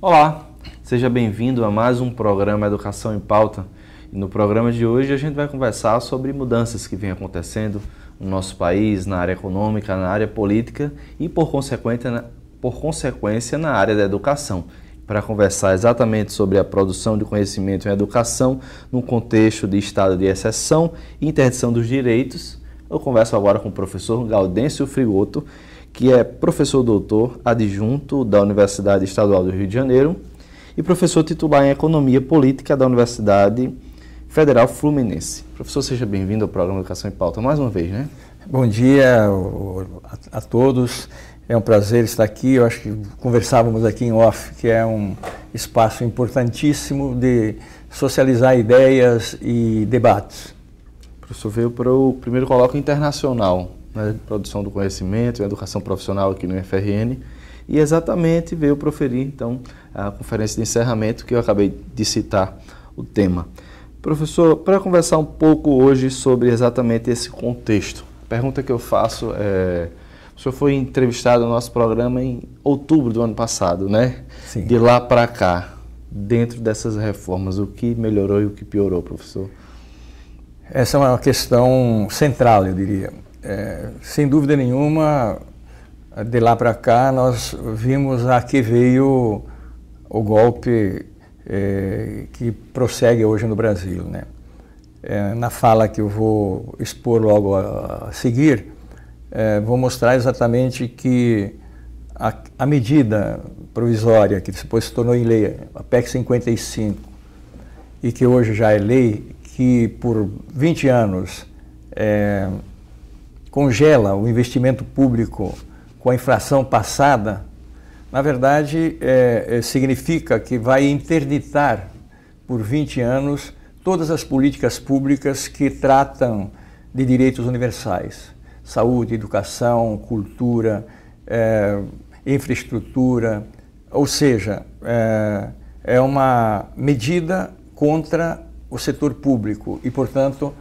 Olá, seja bem-vindo a mais um programa Educação em Pauta. E no programa de hoje a gente vai conversar sobre mudanças que vêm acontecendo no nosso país, na área econômica, na área política e, por consequência, na área da educação. Para conversar exatamente sobre a produção de conhecimento em educação no contexto de estado de exceção e interdição dos direitos, eu converso agora com o professor Gaudêncio Frigoto, que é professor doutor adjunto da Universidade Estadual do Rio de Janeiro e professor titular em Economia Política da Universidade Federal Fluminense. Professor, seja bem-vindo ao programa Educação em Pauta mais uma vez, né? Bom dia a todos, é um prazer estar aqui. Eu acho que conversávamos aqui em off, que é um espaço importantíssimo de socializar ideias e debates. O professor veio para o primeiro colóquio internacional, né, de produção do conhecimento e educação profissional aqui no UFRN, e exatamente veio proferir, então, a conferência de encerramento que eu acabei de citar o tema. Professor, para conversar um pouco hoje sobre exatamente esse contexto, a pergunta que eu faço é: o senhor foi entrevistado no nosso programa em outubro do ano passado, né? Sim. De lá para cá, dentro dessas reformas, o que melhorou e o que piorou, professor? Essa é uma questão central, eu diria. Sem dúvida nenhuma, de lá para cá, nós vimos a que veio o golpe que prossegue hoje no Brasil, né? Na fala que eu vou expor logo a seguir, vou mostrar exatamente que a medida provisória que depois se tornou em lei, a PEC 55, e que hoje já é lei, que por 20 anos congela o investimento público com a inflação passada, na verdade significa que vai interditar por 20 anos todas as políticas públicas que tratam de direitos universais: saúde, educação, cultura, infraestrutura. Ou seja, é uma medida contra o setor público e, portanto,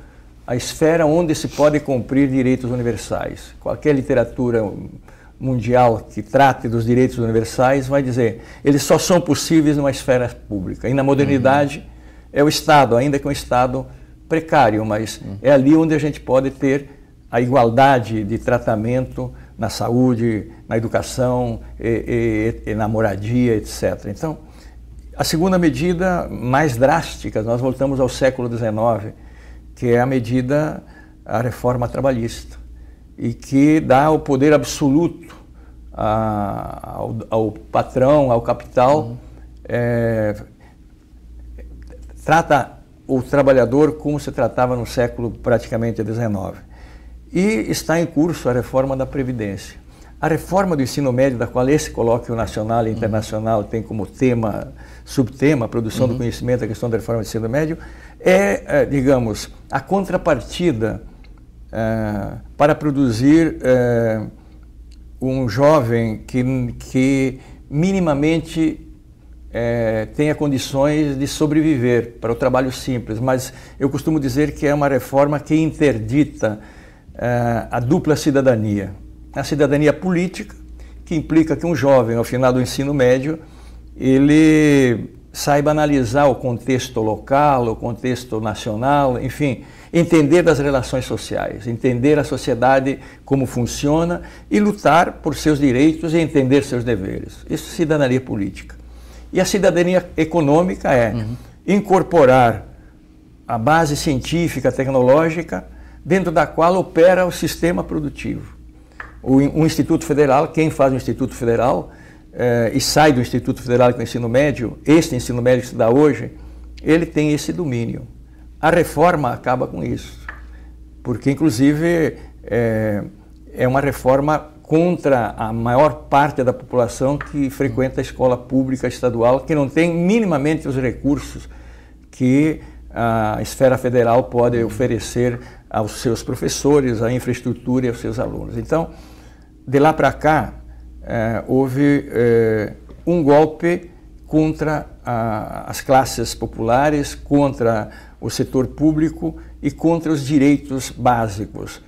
a esfera onde se pode cumprir direitos universais. Qualquer literatura mundial que trate dos direitos universais vai dizer eles só são possíveis numa esfera pública. E na modernidade é o Estado, ainda que um Estado precário, mas é ali onde a gente pode ter a igualdade de tratamento na saúde, na educação, e na moradia, etc. Então, a segunda medida mais drástica, nós voltamos ao século XIX, que é a reforma trabalhista, e que dá o poder absoluto ao patrão, ao capital, trata o trabalhador como se tratava no século praticamente XIX. E está em curso a reforma da Previdência. A reforma do ensino médio, da qual esse colóquio nacional e internacional tem como subtema, a produção do conhecimento, a questão da reforma do ensino médio, digamos, a contrapartida para produzir um jovem que minimamente tenha condições de sobreviver para o trabalho simples. Mas eu costumo dizer que é uma reforma que interdita a dupla cidadania. A cidadania política, que implica que um jovem, ao final do ensino médio, ele saiba analisar o contexto local, o contexto nacional, enfim, entender das relações sociais, entender a sociedade como funciona e lutar por seus direitos e entender seus deveres. Isso é cidadania política. E a cidadania econômica é incorporar a base científica, tecnológica, dentro da qual opera o sistema produtivo. O Instituto Federal, quem faz o Instituto Federal e sai do Instituto Federal com o ensino médio, este ensino médio que se dá hoje, ele tem esse domínio. A reforma acaba com isso, porque inclusive é uma reforma contra a maior parte da população que frequenta a escola pública estadual, que não tem minimamente os recursos que a esfera federal pode oferecer aos seus professores, à infraestrutura e aos seus alunos. Então, de lá para cá, houve um golpe contra as classes populares, contra o setor público e contra os direitos básicos,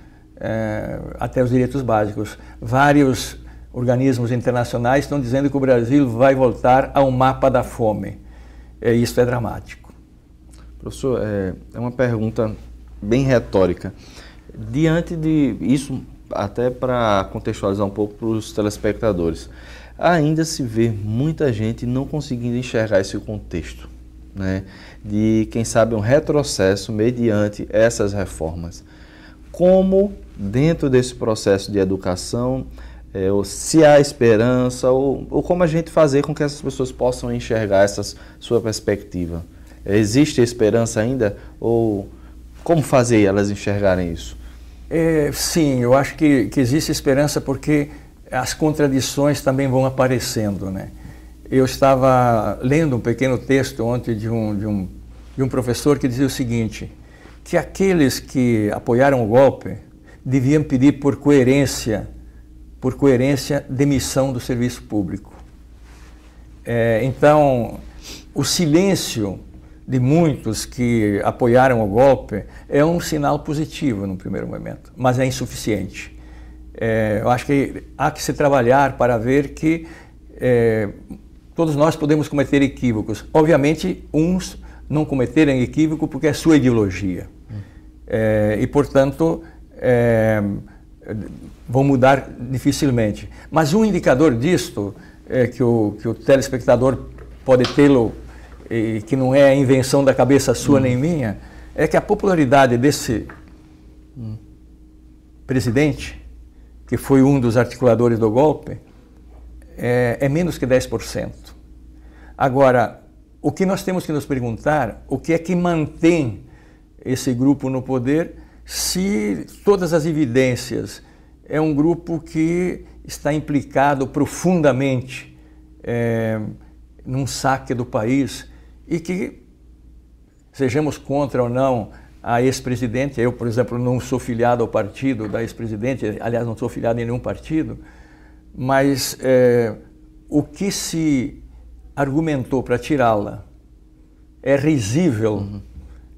até os direitos básicos. Vários organismos internacionais estão dizendo que o Brasil vai voltar ao mapa da fome. Isso é dramático. Professor, é uma pergunta bem retórica. Diante de isso, até para contextualizar um pouco para os telespectadores, ainda se vê muita gente não conseguindo enxergar esse contexto, né, de, quem sabe, um retrocesso mediante essas reformas. Como, dentro desse processo de educação, se há esperança, ou como a gente fazer com que essas pessoas possam enxergar essa sua perspectiva? Existe esperança ainda? Ou como fazer elas enxergarem isso? Sim, eu acho que existe esperança porque as contradições também vão aparecendo, né? Eu estava lendo um pequeno texto ontem de um professor que dizia o seguinte, que aqueles que apoiaram o golpe deviam pedir por coerência demissão do serviço público. Então, o silêncio de muitos que apoiaram o golpe é um sinal positivo no primeiro momento, mas é insuficiente. Eu acho que há que se trabalhar para ver que todos nós podemos cometer equívocos. Obviamente, uns não cometerem equívoco porque é sua ideologia. E, portanto, vão mudar dificilmente. Mas um indicador disto, que o telespectador pode tê-lo, e que não é a invenção da cabeça sua nem minha, é que a popularidade desse presidente, que foi um dos articuladores do golpe, é menos que 10%. Agora, o que nós temos que nos perguntar, o que é que mantém esse grupo no poder, se todas as evidências é um grupo que está implicado profundamente num saque do país e que, sejamos contra ou não a ex-presidente, eu, por exemplo, não sou filiado ao partido da ex-presidente, aliás, não sou filiado em nenhum partido, mas o que se argumentou para tirá-la é risível.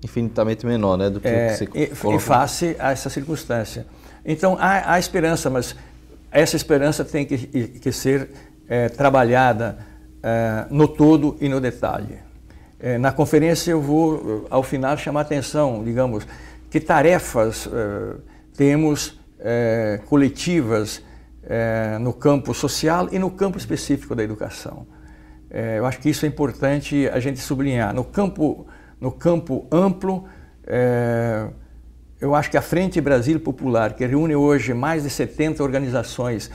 Infinitamente menor, né, do que você em face a essa circunstância. Então, há esperança, mas essa esperança tem que ser trabalhada no todo e no detalhe. Na conferência eu vou, ao final, chamar a atenção, digamos, que tarefas temos coletivas no campo social e no campo específico da educação. Eu acho que isso é importante a gente sublinhar. No campo amplo, eu acho que a Frente Brasil Popular, que reúne hoje mais de 70 organizações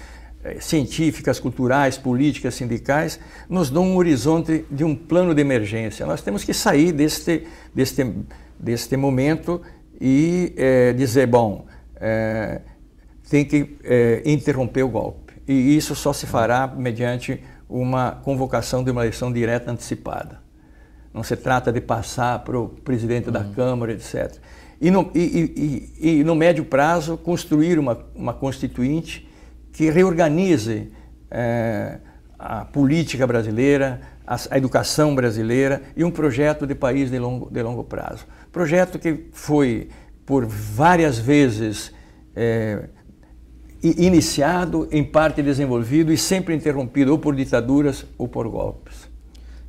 científicas, culturais, políticas, sindicais, nos dão um horizonte de um plano de emergência. Nós temos que sair deste momento e dizer, bom, tem que interromper o golpe. E isso só se fará mediante uma convocação de uma eleição direta antecipada. Não se trata de passar para o presidente da Câmara, etc. E no médio prazo, construir uma constituinte que reorganize a política brasileira, a educação brasileira e um projeto de país de longo prazo. Projeto que foi, por várias vezes, iniciado, em parte desenvolvido e sempre interrompido ou por ditaduras ou por golpes.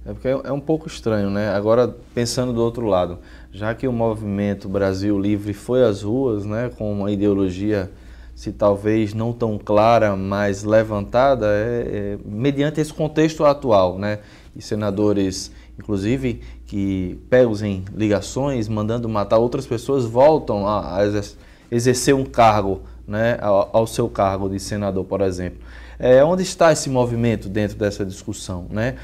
Porque é um pouco estranho, né? Agora, pensando do outro lado, já que o movimento Brasil Livre foi às ruas, né, com uma ideologia, se talvez não tão clara, mas levantada, mediante esse contexto atual, né? E senadores, inclusive, que pegos em ligações, mandando matar outras pessoas, voltam a exercer um cargo, né, ao seu cargo de senador, por exemplo. Onde está esse movimento dentro dessa discussão, né?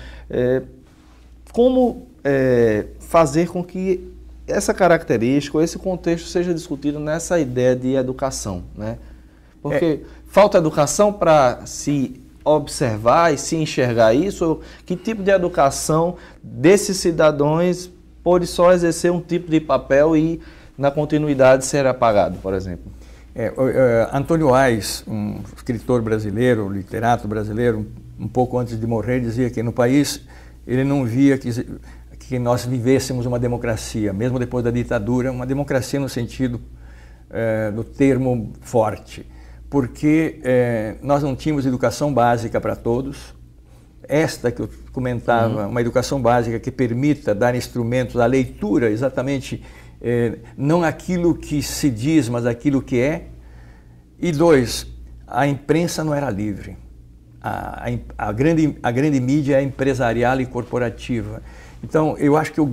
Como fazer com que essa característica ou esse contexto seja discutido nessa ideia de educação, né? Porque falta educação para se observar e se enxergar isso? Ou que tipo de educação desses cidadãos pode só exercer um tipo de papel e na continuidade ser apagado, por exemplo? Antônio Aires, um escritor brasileiro, literato brasileiro, um pouco antes de morrer, dizia que no país ele não via que nós vivêssemos uma democracia, mesmo depois da ditadura, uma democracia no sentido do termo forte, porque nós não tínhamos educação básica para todos. Esta que eu comentava, uma educação básica que permita dar instrumentos à leitura, exatamente, não aquilo que se diz, mas aquilo que é. E dois, a imprensa não era livre. A grande mídia é empresarial e corporativa. Então, eu acho que a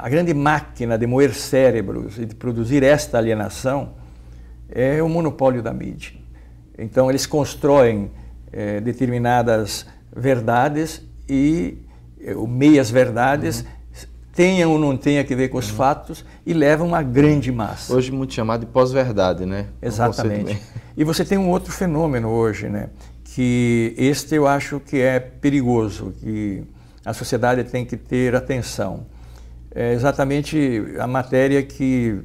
grande máquina de moer cérebros e de produzir esta alienação é o monopólio da mídia. Então, eles constroem determinadas verdades e meias-verdades, tenham ou não tenham a ver com os fatos, e levam uma grande massa. Hoje muito chamado de pós-verdade, né? Exatamente. E você tem um outro fenômeno hoje, né? Que este eu acho que é perigoso, que a sociedade tem que ter atenção. É exatamente a matéria que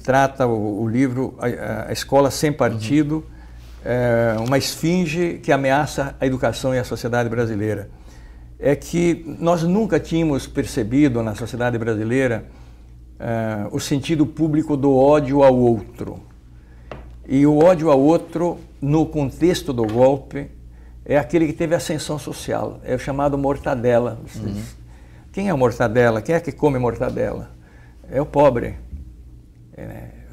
trata o livro A Escola Sem Partido, uma esfinge que ameaça a educação e a sociedade brasileira. É que nós nunca tínhamos percebido na sociedade brasileira o sentido público do ódio ao outro. E o ódio ao outro, no contexto do golpe, é aquele que teve ascensão social, é o chamado mortadela. Quem é o mortadela? Quem é que come mortadela? É o pobre,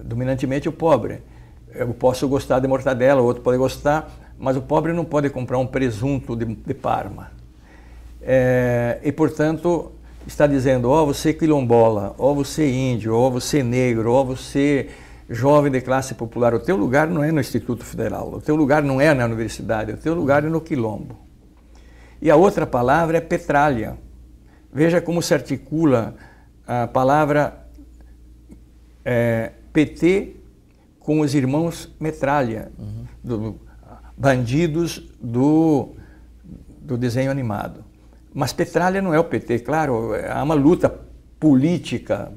dominantemente o pobre. Eu posso gostar de mortadela, o outro pode gostar, mas o pobre não pode comprar um presunto de Parma. E, portanto, está dizendo, você quilombola, você índio, você negro, você jovem de classe popular, o teu lugar não é no Instituto Federal, o teu lugar não é na universidade, o teu lugar é no quilombo. E a outra palavra é petralha. Veja como se articula a palavra PT com os irmãos Metralha, bandidos do desenho animado. Mas petralha não é o PT, claro, há uma luta política,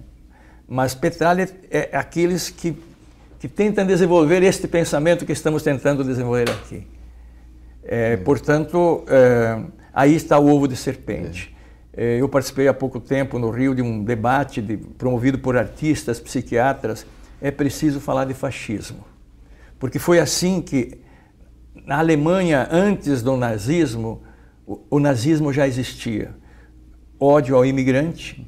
mas petralha é aqueles que tentam desenvolver este pensamento que estamos tentando desenvolver aqui. Portanto, aí está o ovo de serpente. Eu participei há pouco tempo no Rio de um debate promovido por artistas, psiquiatras. É preciso falar de fascismo, porque foi assim que na Alemanha, antes do nazismo, o nazismo já existia. Ódio ao imigrante.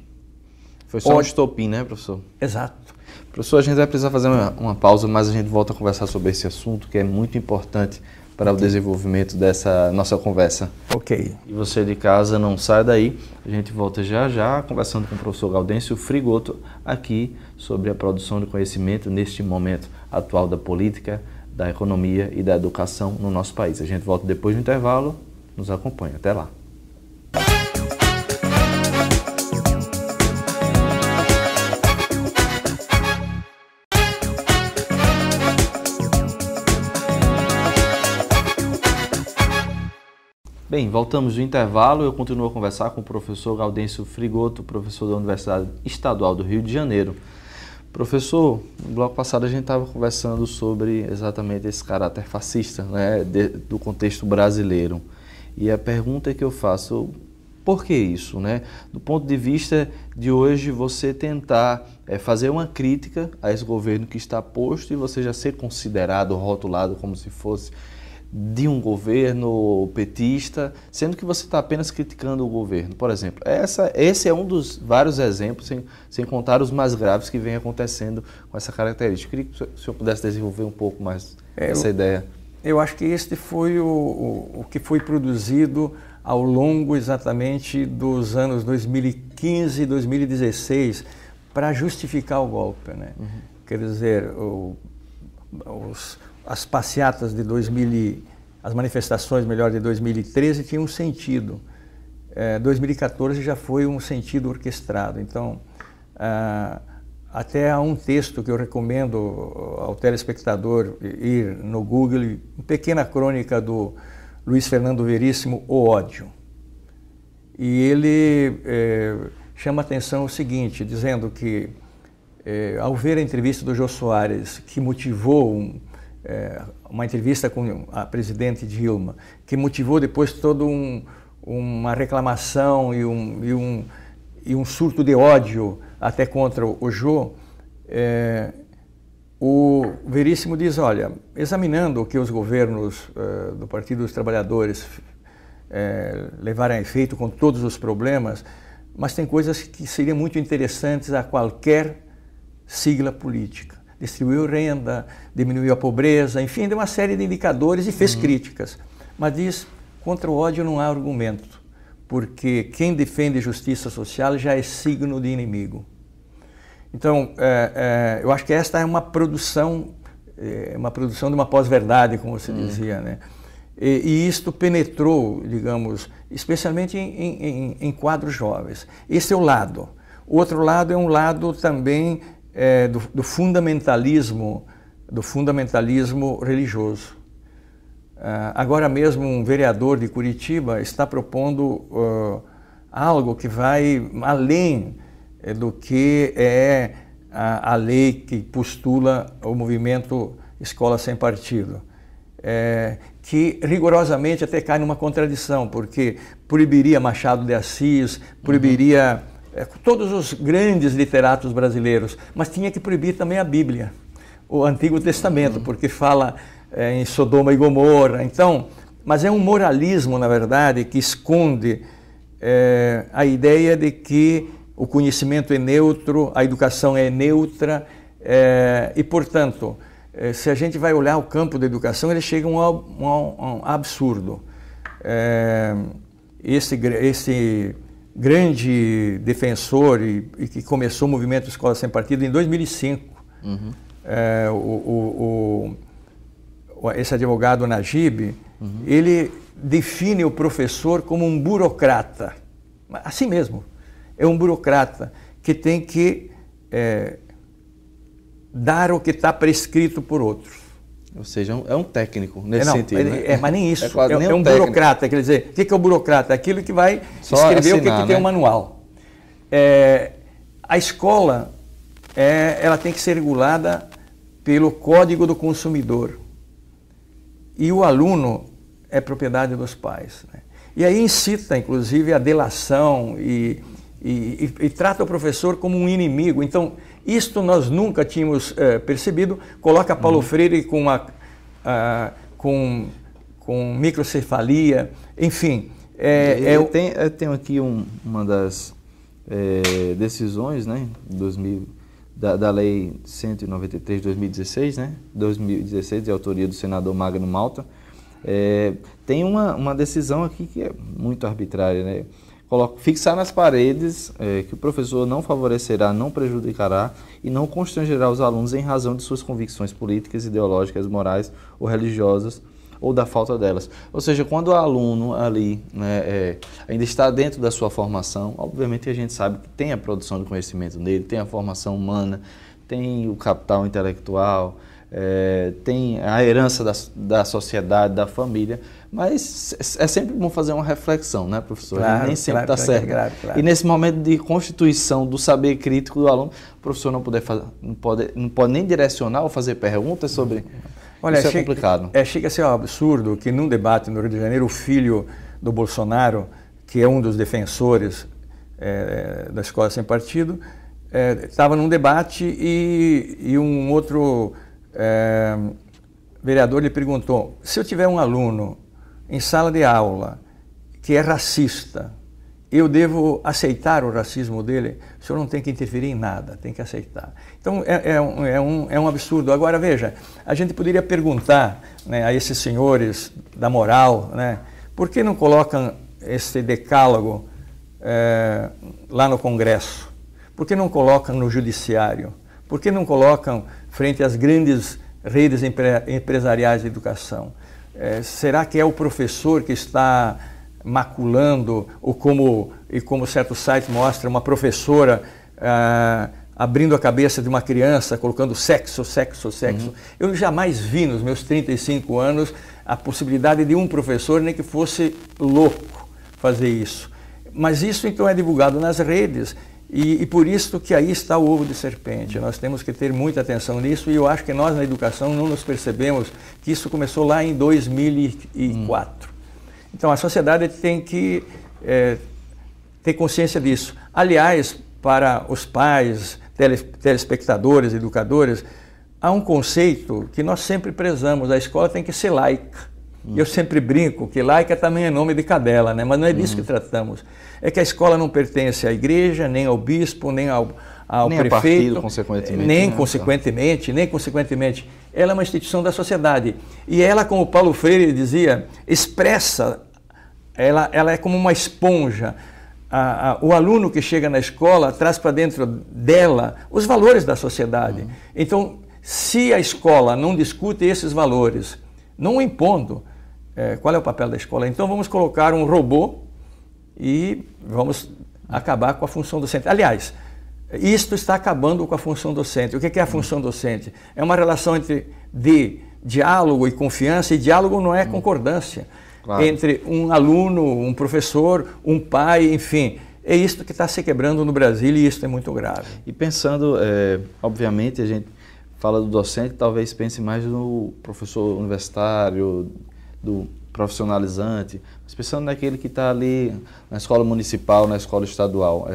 Foi só um estopim, né, professor? Exato. Professor, a gente vai precisar fazer uma pausa, mas a gente volta a conversar sobre esse assunto, que é muito importante para o desenvolvimento dessa nossa conversa. Ok. E você de casa não sai daí, a gente volta já já conversando com o professor Gaudêncio Frigoto aqui sobre a produção de conhecimento neste momento atual da política, da economia e da educação no nosso país. A gente volta depois do intervalo, nos acompanha. Até lá. Bem, voltamos do intervalo. Eu continuo a conversar com o professor Gaudêncio Frigoto, professor da Universidade Estadual do Rio de Janeiro. Professor, no bloco passado a gente estava conversando sobre exatamente esse caráter fascista, né, do contexto brasileiro. E a pergunta que eu faço, por que isso, né? Do ponto de vista de hoje, você tentar fazer uma crítica a esse governo que está posto e você já ser considerado, rotulado como se fosse de um governo petista, sendo que você está apenas criticando o governo. Por exemplo, esse é um dos vários exemplos, sem contar os mais graves que vem acontecendo com essa característica. Queria que o senhor pudesse desenvolver um pouco mais essa ideia. Eu acho que este foi o que foi produzido ao longo exatamente dos anos 2015 e 2016 para justificar o golpe, né? Quer dizer, as passeatas de as manifestações, melhor, de 2013 tinham um sentido. 2014 já foi um sentido orquestrado. Então, até há um texto que eu recomendo ao telespectador ir no Google, uma pequena crônica do Luiz Fernando Veríssimo, O Ódio. E ele chama a atenção o seguinte, dizendo que, ao ver a entrevista do Jô Soares, que motivou uma entrevista com a presidente Dilma, que motivou depois toda uma reclamação e um surto de ódio até contra o Jô, o Veríssimo diz, olha, examinando o que os governos do Partido dos Trabalhadores levaram a efeito com todos os problemas, mas tem coisas que seriam muito interessantes a qualquer sigla política. Distribuiu renda, diminuiu a pobreza, enfim, deu uma série de indicadores e fez críticas. Mas diz, contra o ódio não há argumento, porque quem defende justiça social já é signo de inimigo. Então, eu acho que esta é uma produção de uma pós-verdade, como você dizia, né? E isto penetrou, digamos, especialmente em quadros jovens. Esse é o lado. O outro lado é um lado também do fundamentalismo religioso. Agora mesmo um vereador de Curitiba está propondo algo que vai além do que é a lei que postula o movimento Escola Sem Partido, que rigorosamente até cai numa contradição, porque proibiria Machado de Assis, proibiria todos os grandes literatos brasileiros, mas tinha que proibir também a Bíblia, o Antigo Testamento, porque fala em Sodoma e Gomorra. Então, mas é um moralismo, na verdade, que esconde a ideia de que o conhecimento é neutro, a educação é neutra, e, portanto, se a gente vai olhar o campo da educação, ele chega a um absurdo. Esse grande defensor e que começou o movimento Escola Sem Partido em 2005, esse advogado Najib, ele define o professor como um burocrata, assim mesmo. É um burocrata que tem que dar o que está prescrito por outros. Ou seja, é um técnico nesse sentido. Né? Mas nem isso. É um burocrata. Quer dizer, o que é o burocrata? Aquilo que vai escrever assinar, o que tem o manual. A escola, ela tem que ser regulada pelo Código do Consumidor. E o aluno é propriedade dos pais. Né? E aí incita, inclusive, a delação e trata o professor como um inimigo. Então, isto nós nunca tínhamos percebido. Coloca Paulo Freire com microcefalia, enfim. Eu tenho aqui uma das decisões, né, da Lei 193 de 2016, né, 2016, de autoria do senador Magno Malta. Tem uma decisão aqui que é muito arbitrária, né? Fixar nas paredes que o professor não favorecerá, não prejudicará e não constrangerá os alunos em razão de suas convicções políticas, ideológicas, morais ou religiosas ou da falta delas. Ou seja, quando o aluno ali, né, ainda está dentro da sua formação, obviamente a gente sabe que tem a produção de conhecimento nele, tem a formação humana, tem o capital intelectual, tem a herança da sociedade, da família, mas é sempre bom fazer uma reflexão, né, professor? Claro, nem sempre está certo. Claro. E nesse momento de constituição do saber crítico do aluno, o professor não pode nem direcionar ou fazer perguntas sobre... Olha, isso é complicado. Chega a ser um absurdo que num debate no Rio de Janeiro, o filho do Bolsonaro, que é um dos defensores da Escola Sem Partido, estava num debate e um outro vereador lhe perguntou: se eu tiver um aluno em sala de aula que é racista, eu devo aceitar o racismo dele? O senhor não tem que interferir em nada, tem que aceitar. Então é um absurdo. Agora veja, a gente poderia perguntar, né, a esses senhores da moral, né, por que não colocam esse decálogo lá no Congresso? Por que não colocam no Judiciário? Por que não colocam frente às grandes redes empresariais de educação? Será que é o professor que está maculando, ou como certo site mostra, uma professora abrindo a cabeça de uma criança, colocando sexo? Eu jamais vi nos meus 35 anos a possibilidade de um professor, nem que fosse louco, fazer isso. Mas isso então é divulgado nas redes. E por isso que aí está o ovo de serpente. Nós temos que ter muita atenção nisso, e eu acho que nós na educação não nos percebemos que isso começou lá em 2004. Então a sociedade tem que ter consciência disso. Aliás, para os pais, telespectadores, educadores, há um conceito que nós sempre prezamos, a escola tem que ser laica. Eu sempre brinco que laica também é nome de cadela, né? Mas não é disso que tratamos. É que a escola não pertence à igreja, nem ao bispo, nem ao nem prefeito, partido, consequentemente, nem consequentemente. Ela é uma instituição da sociedade. E ela, como Paulo Freire dizia, expressa, ela é como uma esponja. O aluno que chega na escola traz para dentro dela os valores da sociedade. Então, se a escola não discute esses valores, não impondo, qual é o papel da escola? Então vamos colocar um robô e vamos acabar com a função docente. Aliás, isto está acabando com a função docente. O que é a função docente? É uma relação de diálogo e confiança, e diálogo não é concordância. Claro. Entre um aluno, um professor, um pai, enfim. É isto que está se quebrando no Brasil e isso é muito grave. E pensando, obviamente, a gente fala do docente, talvez pense mais no professor universitário, do profissionalizante, mas pensando naquele que está ali na escola municipal, na escola estadual.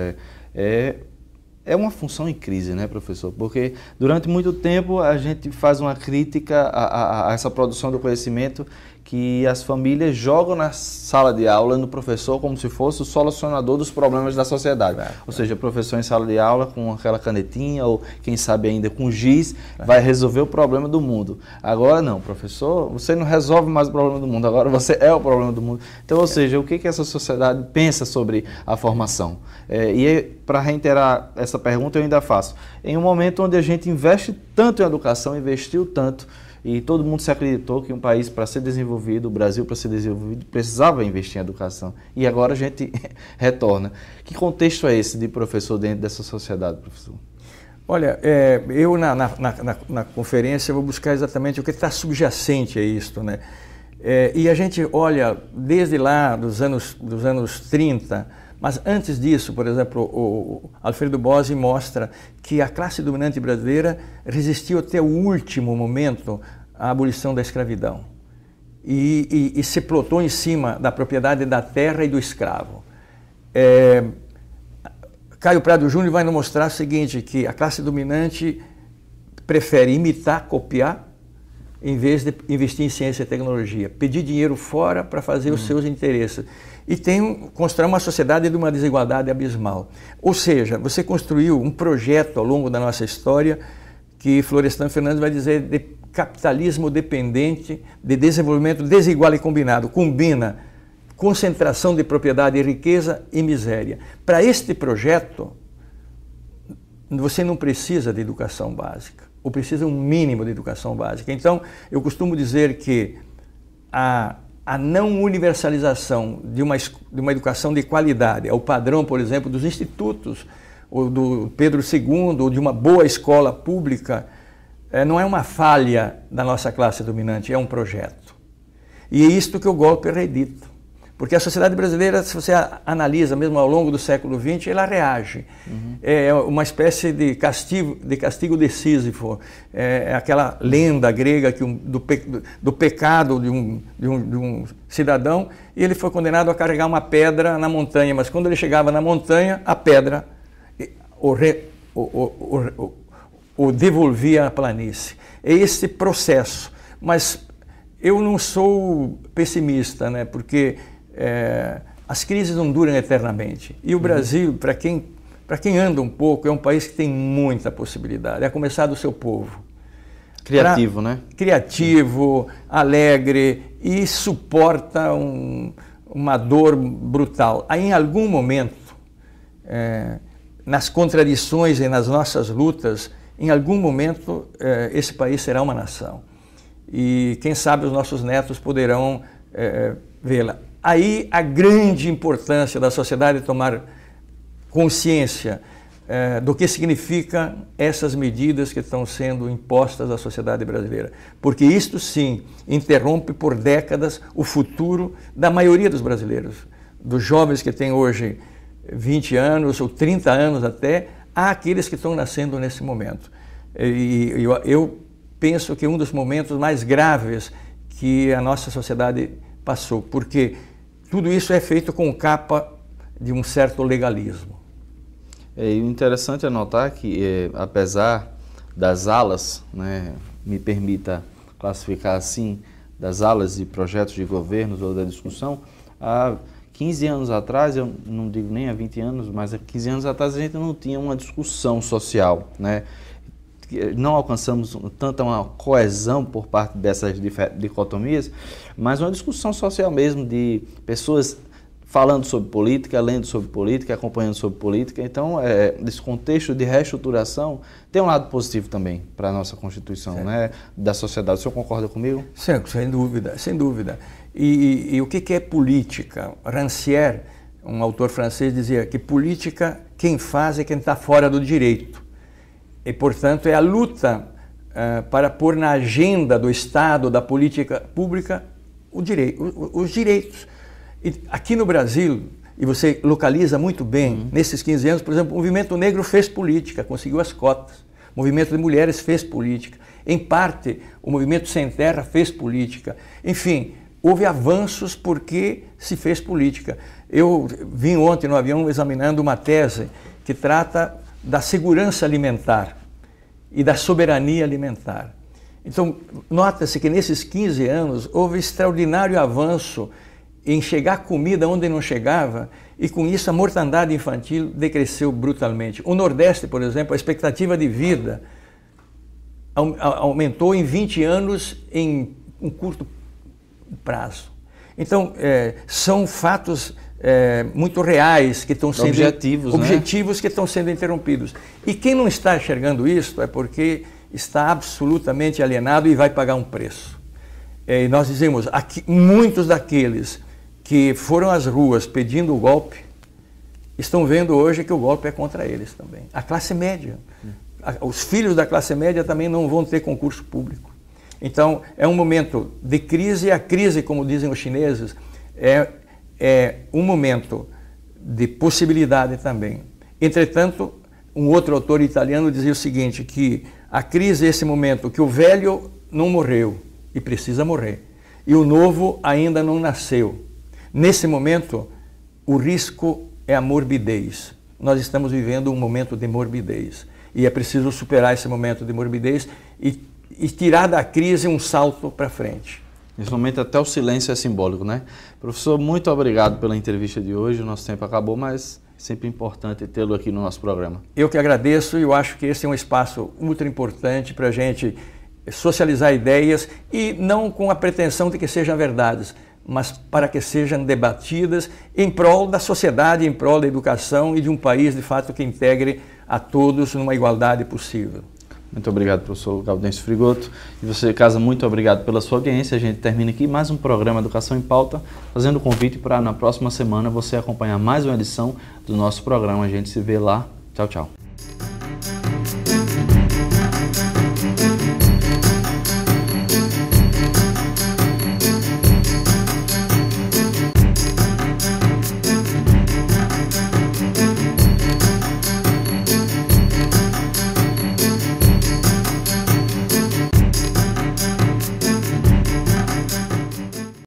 É uma função em crise, né, professor? Porque durante muito tempo a gente faz uma crítica a essa produção do conhecimento que as famílias jogam na sala de aula no professor como se fosse o solucionador dos problemas da sociedade. Ou seja, o professor em sala de aula com aquela canetinha ou quem sabe ainda com giz vai resolver o problema do mundo. Agora não, professor, você não resolve mais o problema do mundo, agora você é o problema do mundo. Então, ou seja, o que essa sociedade pensa sobre a formação? Para reiterar essa pergunta eu ainda faço. Em um momento onde a gente investe tanto em educação, investiu tanto, e todo mundo se acreditou que um país, para ser desenvolvido, o Brasil, para ser desenvolvido, precisava investir em educação. E agora a gente retorna. Que contexto é esse de professor dentro dessa sociedade, professor? Olha, eu na conferência vou buscar exatamente o que está subjacente a isto, né? E a gente olha desde lá dos anos 30, mas antes disso, por exemplo, o Alfredo Bozzi mostra que a classe dominante brasileira resistiu até o último momento à abolição da escravidão e se plotou em cima da propriedade da terra e do escravo. Caio Prado Júnior vai nos mostrar o seguinte, que a classe dominante prefere imitar, copiar, em vez de investir em ciência e tecnologia, pedir dinheiro fora para fazer os seus interesses. E constrói uma sociedade de uma desigualdade abismal. Ou seja, você construiu um projeto ao longo da nossa história que Florestan Fernandes vai dizer de capitalismo dependente, de desenvolvimento desigual e combinado. Combina concentração de propriedade e riqueza e miséria. Para este projeto, você não precisa de educação básica, ou precisa um mínimo de educação básica. Então, eu costumo dizer que a não universalização de uma educação de qualidade, ao padrão, por exemplo, dos institutos, ou do Pedro II, ou de uma boa escola pública, não é uma falha da nossa classe dominante, é um projeto. E é isto que o golpe reedita. Porque a sociedade brasileira, se você analisa mesmo ao longo do século XX, ela reage. É uma espécie de castigo de Sísifo. É aquela lenda grega do pecado de um cidadão, e ele foi condenado a carregar uma pedra na montanha, mas quando ele chegava na montanha, a pedra o devolvia à planície. É esse processo. Mas eu não sou pessimista, né? Porque as crises não duram eternamente. E o Brasil, para quem anda um pouco, é um país que tem muita possibilidade, a começar do seu povo. Criativo, né? Criativo, alegre e suporta uma dor brutal. Aí, em algum momento, nas contradições e nas nossas lutas, em algum momento esse país será uma nação. E quem sabe os nossos netos poderão vê-la. Aí a grande importância da sociedade tomar consciência do que significam essas medidas que estão sendo impostas à sociedade brasileira. Porque isto sim interrompe por décadas o futuro da maioria dos brasileiros. Dos jovens que têm hoje 20 anos ou 30 anos até, há aqueles que estão nascendo nesse momento. E eu penso que um dos momentos mais graves que a nossa sociedade passou, porque tudo isso é feito com capa de um certo legalismo. E o interessante é notar que, apesar das alas, né, me permita classificar assim, das alas e projetos de governos ou da discussão, há 15 anos atrás, eu não digo nem há 20 anos, mas há 15 anos atrás a gente não tinha uma discussão social, né? Não alcançamos tanta uma coesão por parte dessas dicotomias, mas uma discussão social mesmo, de pessoas falando sobre política, lendo sobre política, acompanhando sobre política. Então, esse contexto de reestruturação tem um lado positivo também para a nossa Constituição, né, da sociedade. O senhor concorda comigo? Sim, sem dúvida, sem dúvida. E o que é política? Rancière, um autor francês, dizia que política, quem faz é quem está fora do direito. E, portanto, é a luta para pôr na agenda do Estado, da política pública, os direitos. E aqui no Brasil, e você localiza muito bem, nesses 15 anos, por exemplo, o movimento negro fez política, conseguiu as cotas. O movimento de mulheres fez política. Em parte, o movimento Sem Terra fez política. Enfim, houve avanços porque se fez política. Eu vim ontem no avião examinando uma tese que trata da segurança alimentar e da soberania alimentar. Então, nota-se que nesses 15 anos houve extraordinário avanço em chegar comida onde não chegava, e com isso a mortandade infantil decresceu brutalmente. O Nordeste, por exemplo, a expectativa de vida aumentou em 20 anos em um curto prazo. Então, são fatos muito reais que estão sendo objetivos, né? Que estão sendo interrompidos. E quem não está enxergando isso é porque está absolutamente alienado e vai pagar um preço. E nós dizemos, aqui, muitos daqueles que foram às ruas pedindo o golpe, estão vendo hoje que o golpe é contra eles também. A classe média, os filhos da classe média também não vão ter concurso público. Então, é um momento de crise, e a crise, como dizem os chineses, é um momento de possibilidade também. Entretanto, um outro autor italiano dizia o seguinte, que a crise é esse momento que o velho não morreu e precisa morrer, e o novo ainda não nasceu. Nesse momento, o risco é a morbidez. Nós estamos vivendo um momento de morbidez. E é preciso superar esse momento de morbidez e tirar da crise um salto para frente. Nesse momento até o silêncio é simbólico, né? Professor, muito obrigado pela entrevista de hoje. O nosso tempo acabou, mas é sempre importante tê-lo aqui no nosso programa. Eu que agradeço, e eu acho que esse é um espaço ultra importante para a gente socializar ideias, e não com a pretensão de que sejam verdades, mas para que sejam debatidas em prol da sociedade, em prol da educação e de um país, de fato, que integre a todos numa igualdade possível. Muito obrigado, professor Gaudêncio Frigoto. E você, casa, muito obrigado pela sua audiência. A gente termina aqui mais um programa Educação em Pauta, fazendo o convite para, na próxima semana, você acompanhar mais uma edição do nosso programa. A gente se vê lá. Tchau, tchau.